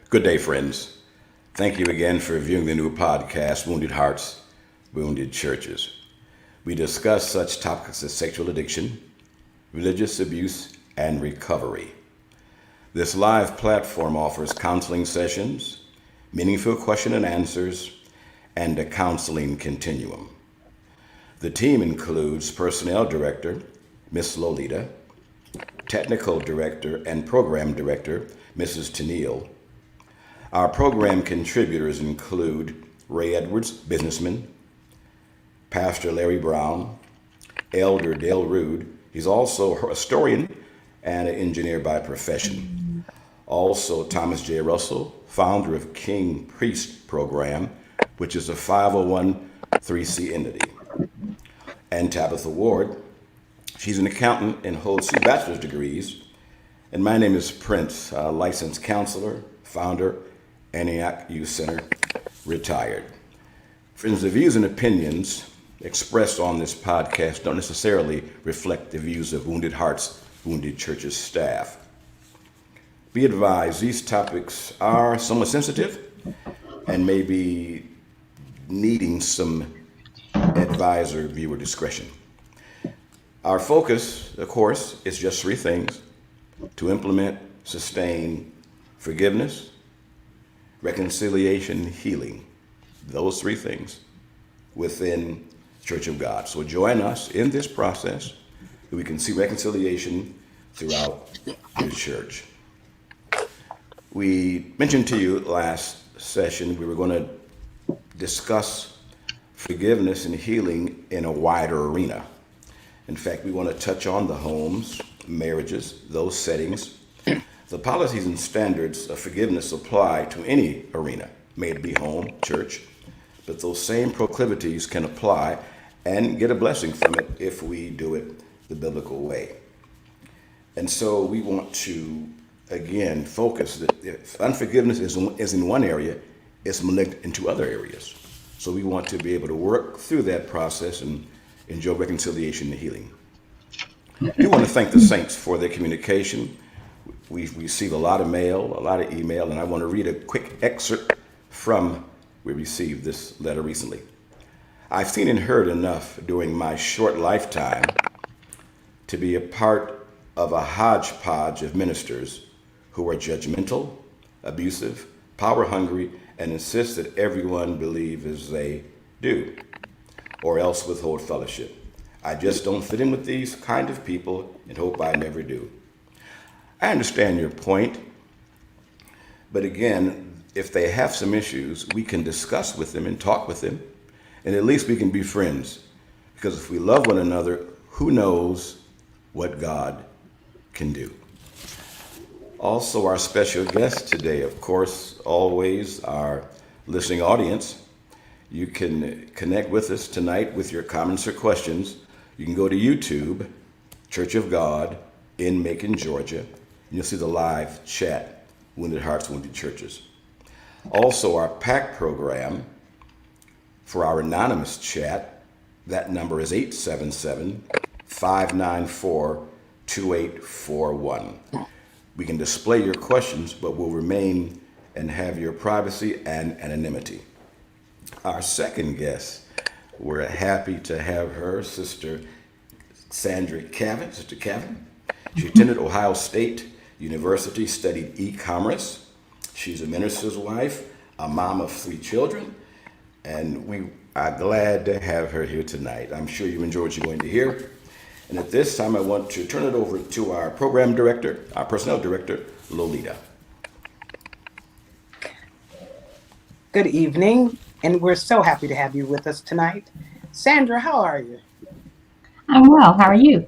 Good day, friends. Thank you again for viewing the new podcast, Wounded Hearts, Wounded Churches. We discuss such topics as sexual addiction, religious abuse, and recovery. This live platform offers counseling sessions, meaningful question and answers, and a counseling continuum. The team includes Personnel Director, Miss Lolita, Technical Director and Program Director, Mrs. Tennille. Our program contributors include Ray Edwards, businessman, Pastor Larry Brown, Elder Dale Rude. He's also a historian and an engineer by profession. Also, Thomas J. Russell, founder of King Priest Program, which is a 501(c) entity. And Tabitha Ward. She's an accountant and holds 2 bachelor's degrees. And my name is Prince, a licensed counselor, founder, Antioch Youth Center, retired. Friends, the views and opinions expressed on this podcast don't necessarily reflect the views of Wounded Hearts, Wounded Churches staff. Be advised, these topics are somewhat sensitive and may be needing some advisor viewer discretion. Our focus, of course, is just 3 things: to implement, sustain forgiveness, reconciliation, healing. Those 3 things within Church of God. So join us in this process so we can see reconciliation throughout the church. We mentioned to you last session we were going to discuss forgiveness and healing in a wider arena. In fact, we want to touch on the homes, marriages, those settings. The policies and standards of forgiveness apply to any arena, may it be home, church, but those same proclivities can apply and get a blessing from it if we do it the biblical way. And so we want to, again, focus that if unforgiveness is in one area, it's malignant into other areas. So we want to be able to work through that process and enjoy reconciliation and healing. I do want to thank the saints for their communication. We've received a lot of mail, a lot of email, and I want to read a quick excerpt from we received this letter recently. I've seen and heard enough during my short lifetime to be a part of a hodgepodge of ministers who are judgmental, abusive, power-hungry, and insist that everyone believe as they do, or else withhold fellowship. I just don't fit in with these kind of people and hope I never do. I understand your point, but again, if they have some issues, we can discuss with them and talk with them, and at least we can be friends. Because if we love one another, who knows what God can do. Also, our special guest today, of course, always our listening audience. You can connect with us tonight with your comments or questions. You can go to YouTube, Church of God in Macon, Georgia, and you'll see the live chat, Wounded Hearts, Wounded Churches. Also, our PAC program for our anonymous chat, that number is 877-594-2841. We can display your questions, but will remain and have your privacy and anonymity. Our second guest, we're happy to have her, Sister Sandra Cavan. Sister Cavan. She attended Ohio State University, studied e-commerce. She's a minister's wife, a mom of 3 children, and we are glad to have her here tonight. I'm sure you enjoy what you're going to hear. And at this time, I want to turn it over to our program director, our personnel director, Lolita. Good evening, and we're so happy to have you with us tonight. Sandra, how are you? I'm well. How are you?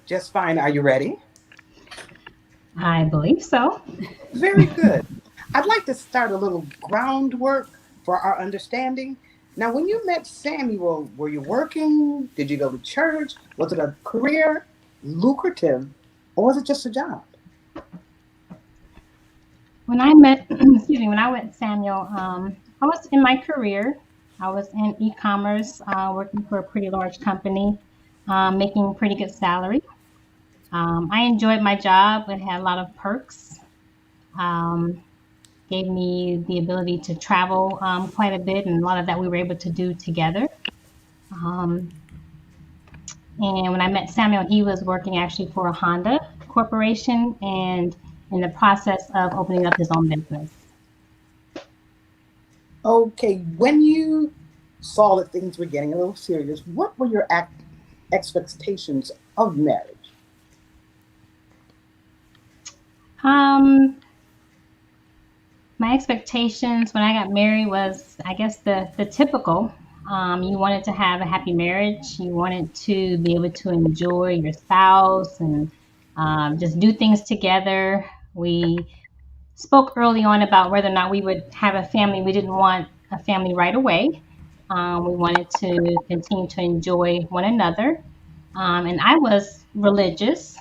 Just fine. Are you ready? I believe so. Very good. I'd like to start a little groundwork for our understanding. Now, when you met Samuel, were you working? Did you go to church? Was it a career, lucrative, or was it just a job? When I met, when I met Samuel, I was in my career. I was in e-commerce, working for a pretty large company, making a pretty good salary. I enjoyed my job. It had a lot of perks. gave me the ability to travel quite a bit, and a lot of that we were able to do together. Um, and when I met Samuel, he was working actually for a Honda corporation and in the process of opening up his own business. Okay, when you saw that things were getting a little serious, what were your expectations of marriage? Um, my expectations when I got married was, I guess, the typical. You wanted to have a happy marriage. You wanted to be able to enjoy your spouse and just do things together. We spoke early on about whether or not we would have a family. We didn't want a family right away. We wanted to continue to enjoy one another. And I was religious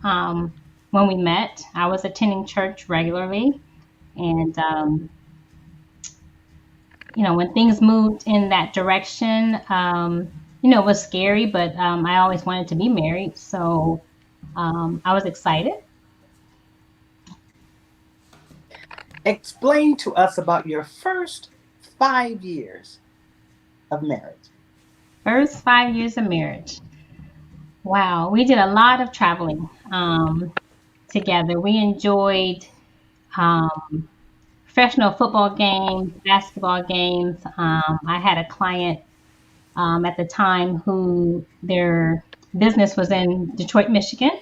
um, when we met. I was attending church regularly. And, when things moved in that direction, it was scary, but I always wanted to be married. So I was excited. Explain to us about your first 5 years of marriage. First 5 years of marriage. Wow, we did a lot of traveling together. We enjoyed um, professional football games, basketball games. I had a client at the time who their business was in Detroit, Michigan,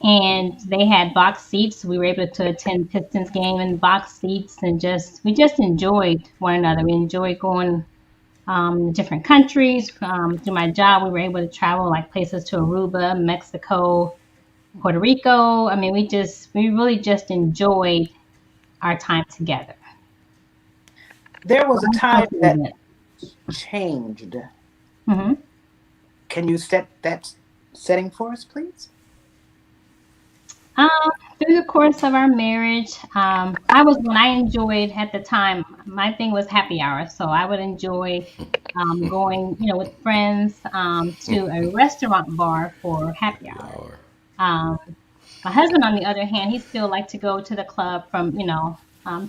and they had box seats. We were able to attend Pistons game in box seats, and we just enjoyed one another. We enjoyed going different countries. Through my job, we were able to travel like places to Aruba, Mexico, Puerto Rico. I mean, we really just enjoyed our time together. There was a time that Mm-hmm. changed. Can you set that setting for us, please? Um, Through the course of our marriage, when I enjoyed at the time, my thing was happy hour. So I would enjoy going, with friends to a restaurant bar for happy hour. Or Um, my husband, on the other hand, he still liked to go to the club from,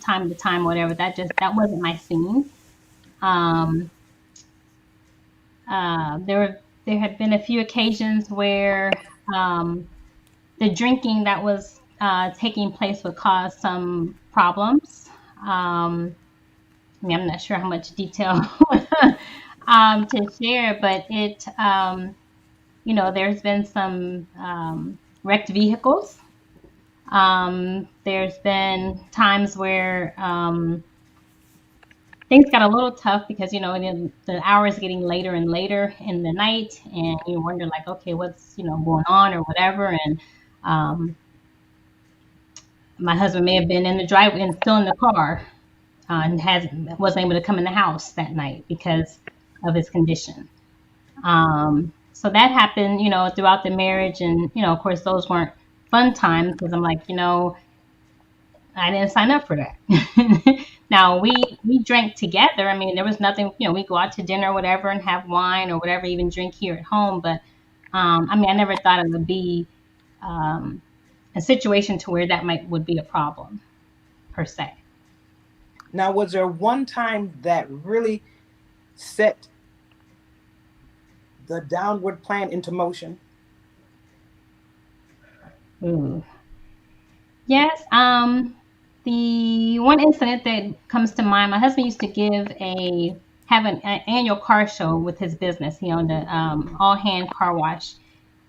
time to time, whatever. That wasn't my scene. Um, there had been a few occasions where the drinking that was taking place would cause some problems. I'm not sure how much detail to share, but there's been some wrecked vehicles. There's been times where things got a little tough because the hours getting later and later in the night, and you wonder like, okay, what's going on or whatever, and um, my husband may have been in the driveway and still in the car, and wasn't able to come in the house that night because of his condition. So that happened, throughout the marriage, and of course, those weren't fun times because I'm like, I didn't sign up for that. Now we drank together. I mean, there was nothing. We go out to dinner or whatever and have wine or whatever, even drink here at home. But I never thought it would be um, a situation to where that would be a problem per se. Now, was there one time that really set the downward plan into motion? Ooh. Yes. The one incident that comes to mind, my husband used to have an annual car show with his business. He owned a all hand car wash,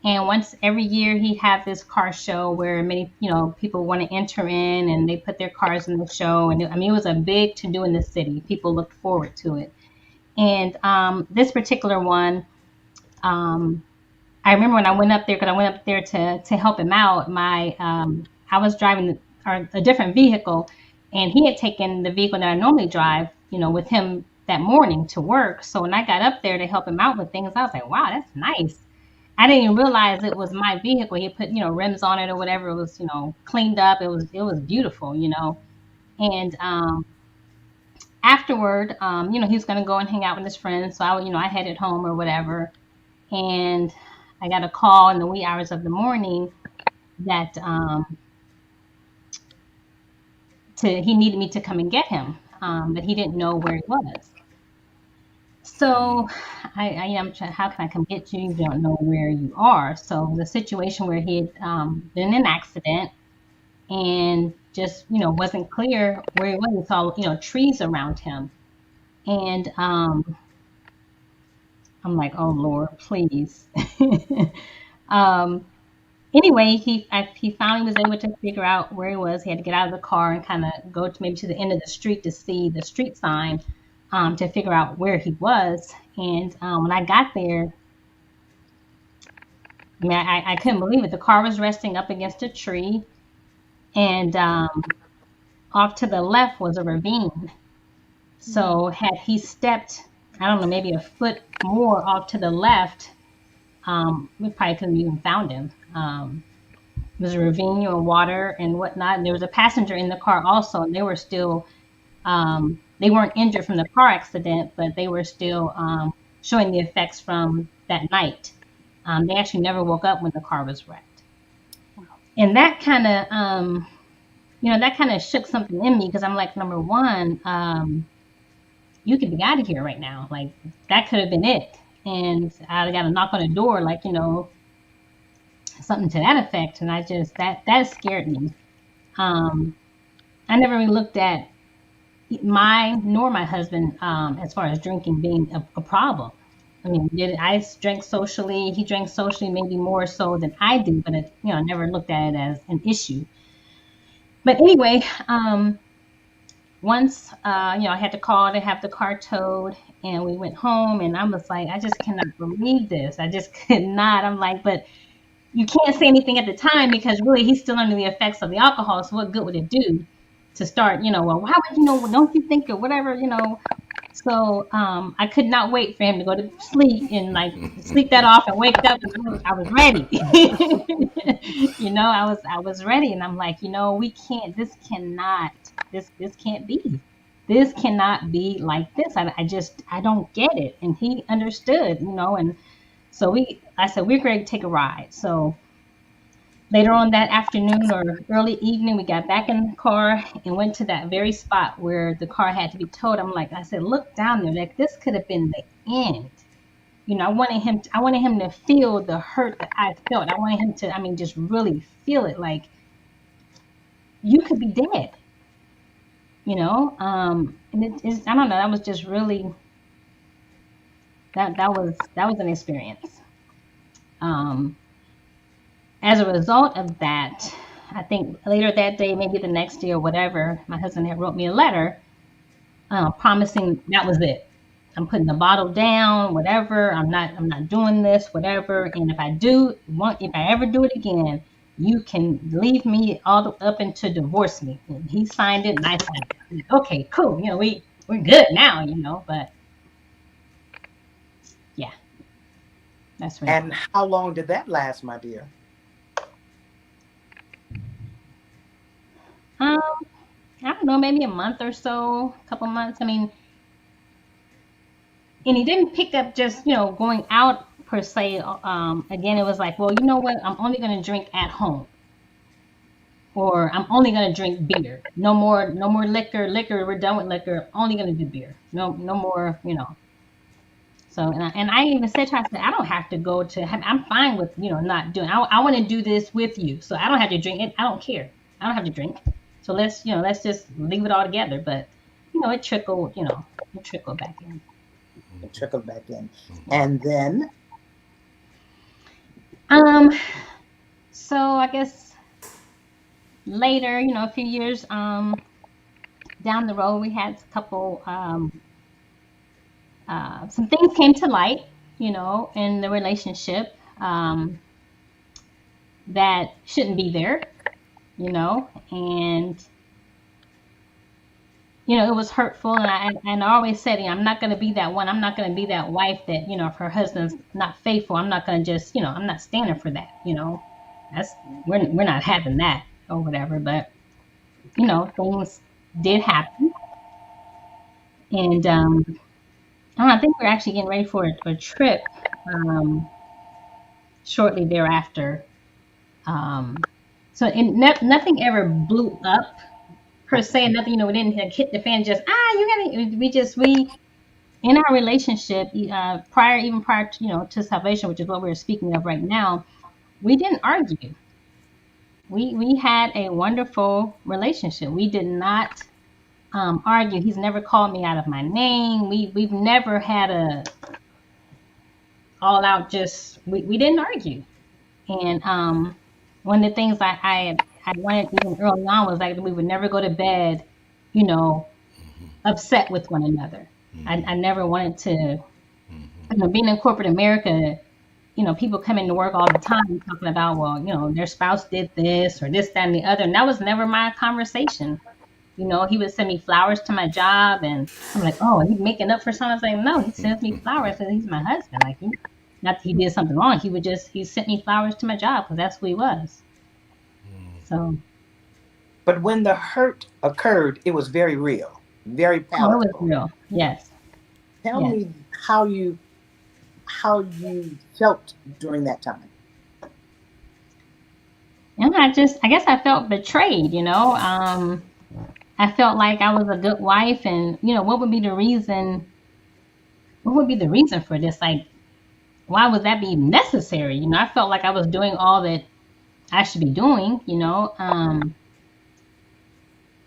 and once every year he'd have this car show where many people want to enter in, and they put their cars in the show. And it was a big to do in the city. People looked forward to it. And this particular one, I remember when I went up there, because I went up there to help him out. I was driving a different vehicle, and he had taken the vehicle that I normally drive, with him that morning to work. So when I got up there to help him out with things, I was like, wow, that's nice. I didn't even realize it was my vehicle. He put, rims on it or whatever. It was, cleaned up. It was beautiful, And afterward, he was going to go and hang out with his friends. So I headed home or whatever. And I got a call in the wee hours of the morning that he needed me to come and get him, but he didn't know where he was. So I am trying, how can I come get you? You don't know where you are. So the situation where he had been in an accident and just, wasn't clear where he was. He saw, trees around him. And I'm like, oh Lord, please. um, anyway, he finally was able to figure out where he was. He had to get out of the car and kind of go to maybe to the end of the street to see the street sign, to figure out where he was. And when I got there, I mean, I couldn't believe it. The car was resting up against a tree, and off to the left was a ravine. So had he stepped, I don't know, maybe a foot more off to the left, we probably couldn't have even found him. It was a ravine or water and whatnot. And there was a passenger in the car also, and they were still, they weren't injured from the car accident, but they were still showing the effects from that night. They actually never woke up when the car was wrecked. And that kind of, that kind of shook something in me because I'm like, number one, you could be out of here right now. Like that could have been it. And I got a knock on the door, like, something to that effect. And I just, that scared me. I never really looked at nor my husband, as far as drinking being a problem. I mean, I drank socially, he drank socially, maybe more so than I do, but it, I never looked at it as an issue. But anyway, once, I had to call to have the car towed, and we went home, and I was like, I just cannot believe this. I just could not. I'm like, but you can't say anything at the time because really he's still under the effects of the alcohol. So what good would it do to start, well, why would, don't you think or whatever, So I could not wait for him to go to sleep and like sleep that off and wake up. And I was ready. I was ready, and I'm like, we can't. This cannot. This can't be. This cannot be like this. I don't get it. And he understood, and so I said we're going to take a ride. So later on that afternoon or early evening, we got back in the car and went to that very spot where the car had to be towed. I said, look down there, like this could have been the end. I wanted him to feel the hurt that I felt. I wanted him to, just really feel it. Like you could be dead, and I don't know. That was just really, that was an experience. As a result of that, I think later that day, maybe the next day or whatever, my husband had wrote me a letter promising that was it. I'm putting the bottle down, whatever. I'm not doing this, whatever. And if I ever do it again, you can leave me all the up into divorce me. And he signed it, and I signed it. Okay, cool. We're good now, But yeah, that's right. And how long did that last, my dear? I don't know, maybe a month or so, a couple months. And he didn't pick up just, going out per se. Again, it was like, well, you know what? I'm only going to drink at home, or I'm only going to drink beer. No more liquor. We're done with liquor. Only going to do beer. No more, So, and I even said to her, I said, I don't have to go to, I'm fine with, not doing, I want to do this with you. So I don't have to drink it. I don't care. I don't have to drink. So let's just leave it all together. But, it trickled back in. It trickled back in. And then? So I guess later, a few years down the road, we had a couple, some things came to light, in the relationship that shouldn't be there, and it was hurtful. And I always said, I'm not going to be that one. I'm not going to be that wife that, if her husband's not faithful, I'm not going to just, I'm not standing for that. That's we're not having that or whatever. But things did happen, and I think we're actually getting ready for a trip shortly thereafter. So nothing ever blew up her saying nothing. We didn't hit the fan. Just you gotta. We in our relationship, prior to to salvation, which is what we're speaking of right now. We didn't argue. We had a wonderful relationship. We did not argue. He's never called me out of my name. We've never had a all out just we didn't argue. And one of the things I wanted even early on was like we would never go to bed, you know, upset with one another. I never wanted to, being in corporate America, people come into work all the time talking about, well, their spouse did this or this, that, and the other. And that was never my conversation. He would send me flowers to my job, and I'm like, oh, he's making up for something. I was like, no, he sends me flowers because he's my husband. Like, not that he did something wrong. He sent me flowers to my job because that's who he was. So. But when the hurt occurred, it was very real, very palatable. It was real. Yes. Tell me how you felt during that time. And I guess I felt betrayed, I felt like I was a good wife, and what would be the reason for this? Like, why would that be necessary? I felt like I was doing all that I should be doing,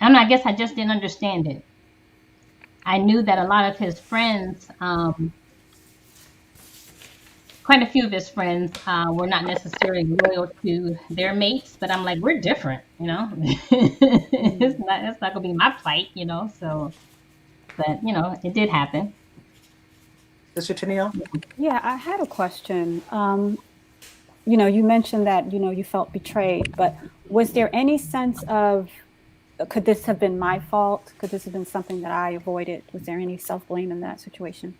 I guess I just didn't understand it. I knew that a lot of his friends, quite a few of his friends, were not necessarily loyal to their mates, but I'm like, we're different, it's not gonna be my plight, so, but it did happen. Sister Tennille? Yeah, I had a question. You mentioned that, you felt betrayed, but was there any sense of, could this have been my fault? Could this have been something that I avoided? Was there any self-blame in that situation?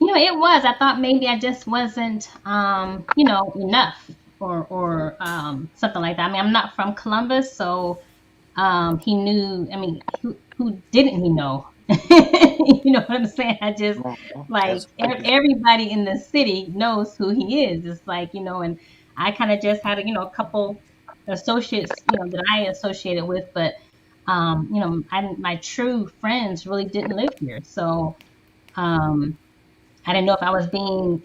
It was. I thought maybe I just wasn't, enough or something like that. I mean, I'm not from Columbus, so he knew. I mean, who didn't he know? You know what I'm saying? I just like everybody in the city knows who he is. It's like, and I kind of just had a couple associates, that I associated with, but my true friends really didn't live here, so I didn't know if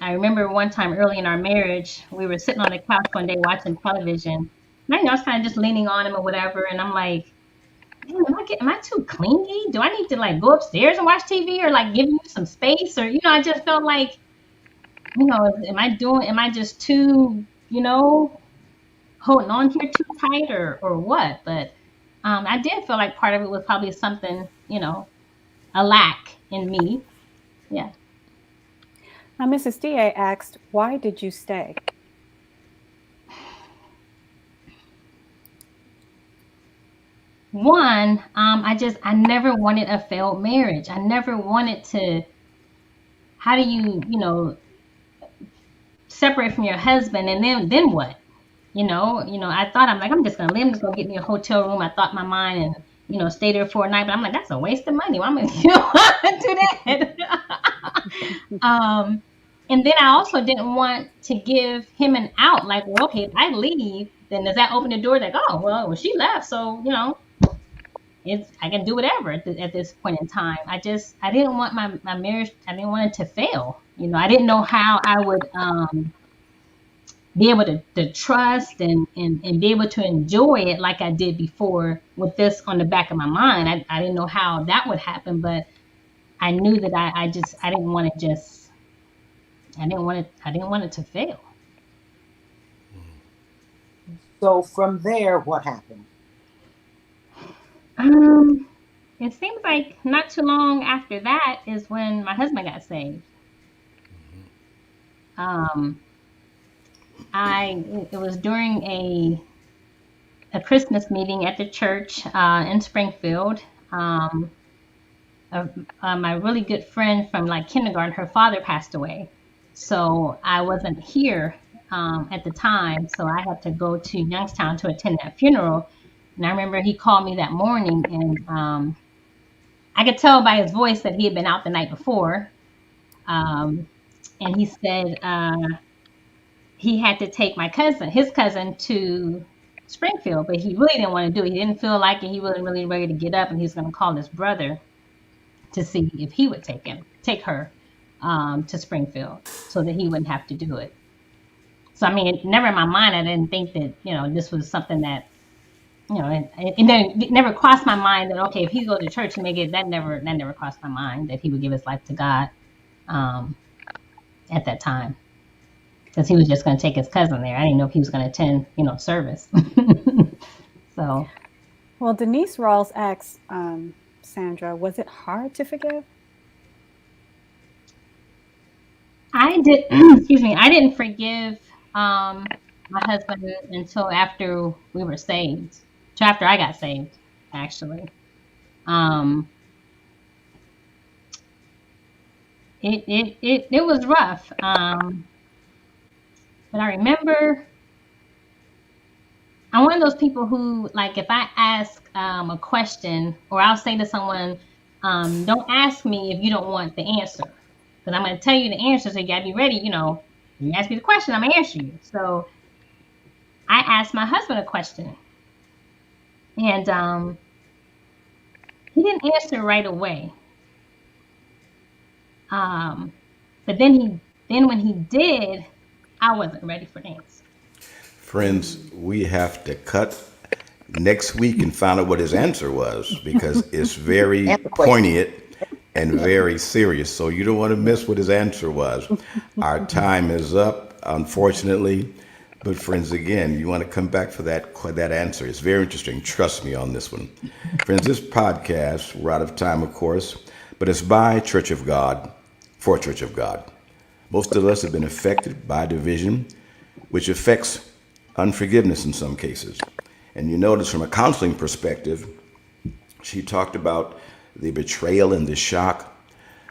I remember one time early in our marriage, we were sitting on the couch one day watching television. And I was kind of just leaning on him or whatever. And I'm like, am I too clingy? Do I need to like go upstairs and watch TV or like give you some space? Or, I just felt like, am I just too, holding on here too tight or what? But I did feel like part of it was probably something, a lack in me. Yeah. Now, Mrs. D.A. asked, why did you stay? One, I never wanted a failed marriage. I never wanted to, how do you, separate from your husband and then what? I thought I'm just gonna leave. I'm just gonna get me a hotel room. I thought in my mind and, stay there for a night, but I'm like, that's a waste of money. Why am I gonna do that? And then I also didn't want to give him an out. Like, well, okay, if I leave, then does that open the door? Like, oh, well, she left, so I can do whatever at this point in time. I didn't want my marriage. I didn't want it to fail. I didn't know how I would be able to trust and be able to enjoy it like I did before with this on the back of my mind. I didn't know how that would happen, but I knew that I didn't want it to fail. So from there, what happened? It seems like not too long after that is when my husband got saved. It was during a Christmas meeting at the church in Springfield. My really good friend from like kindergarten, her father passed away. So I wasn't here at the time, so I had to go to Youngstown to attend that funeral. And I remember he called me that morning, and I could tell by his voice that he had been out the night before. And he said he had to take his cousin to Springfield, but he really didn't want to do it. He didn't feel like it. He wasn't really ready to get up, and he was going to call his brother to see if he would take her to Springfield, so that he wouldn't have to do it. So I mean, never in my mind I didn't think that this was something that it never crossed my mind that okay, if he go to church and make it, that never crossed my mind that he would give his life to God at that time, because he was just going to take his cousin there. I didn't know if he was going to attend service. So, Well, Denise Rawls asks, Sandra, was it hard to forgive? I did. Excuse me. I didn't forgive my husband until after we were saved. Until after I got saved, actually. Um, it was rough. But I remember I'm one of those people who, like, if I ask a question, or I'll say to someone, don't ask me if you don't want the answer, because I'm going to tell you the answer, so you got to be ready. You ask me the question, I'm going to answer you. So I asked my husband a question, and he didn't answer right away. But then when he did, I wasn't ready for the answer. Friends, we have to cut next week and find out what his answer was, because it's very poignant and very serious. So you don't want to miss what his answer was. Our time is up, unfortunately. But friends, again, you want to come back for that answer. It's very interesting. Trust me on this one. Friends, this podcast, we're out of time, of course, but it's by Church of God, for Church of God. Most of us have been affected by division, which affects unforgiveness in some cases. And you notice from a counseling perspective, she talked about the betrayal and the shock.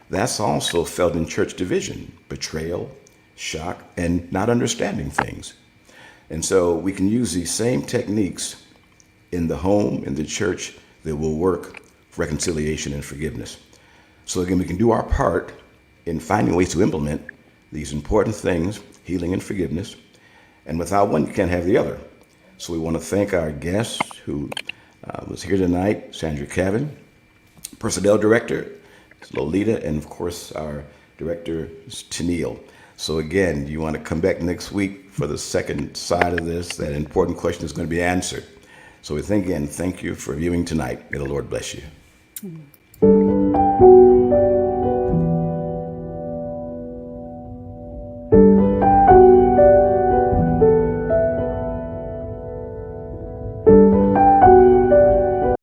That's also felt in church division: betrayal, shock, and not understanding things. And so we can use these same techniques in the home, in the church, that will work for reconciliation and forgiveness. So again, we can do our part in finding ways to implement these important things, healing and forgiveness. And without one, you can't have the other. So we want to thank our guest who was here tonight, Sandra Cavan, Personnel Director, Lolita, and of course our Director, Tennille. So again, you want to come back next week for the second side of this. That important question is going to be answered. So we thank you for viewing tonight. May the Lord bless you.